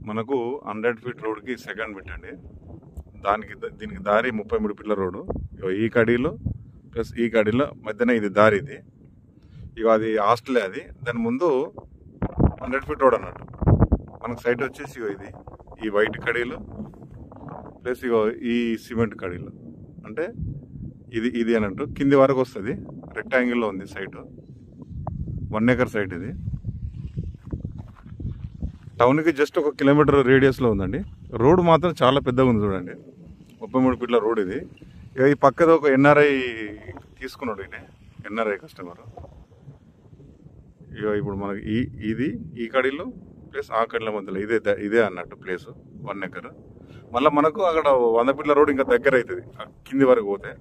మనకు 100 ఫీట్ రోడ్కి second bit అండి. దీనికి దారి 33 ఫీట్ల రోడ్డు. ఈ కడీలో ప్లస్ ఈ కడీలో మధ్యన ఇది దారి. ఇది ఇక అది హాస్టలే. అది దాని ముందు 100 ఫీట్ రోడ్ అన్నట్టు. మనకు సైట్ వచ్చేసి ఇది ఈ వైట్ కడీలు ప్లస్ ఇగో ఈ సిమెంట్ కడీలు. అంటే ఇది అన్నట్టు కింది వరకు వస్తుంది. రెక్టాంగిల్లో ఉంది సైట్. 1 acre site. ఇది టౌన్కి జస్ట్ 1 కిలోమీటర్ రేడియస్లో ఉందండి. రోడ్ మాత్రం చాలా పెద్దగా ఉంది చూడండి. 33 ఫీట్ల రోడ్ ఇది. ఇక ఈ పక్కది ఒక ఎన్ఆర్ఐ తీసుకున్నాడు. ఈయన ఎన్ఆర్ఐ కస్టమర్. ఇక ఇప్పుడు మనకి ఈ కడీలో ప్లస్ ఆ కడీల మధ్యలో ఇదే అన్నట్టు ప్లేసు 1 ఎకర్. మళ్ళీ మనకు అక్కడ 100 ఫీట్ల రోడ్ ఇంకా దగ్గర అవుతుంది కింది వరకు పోతే.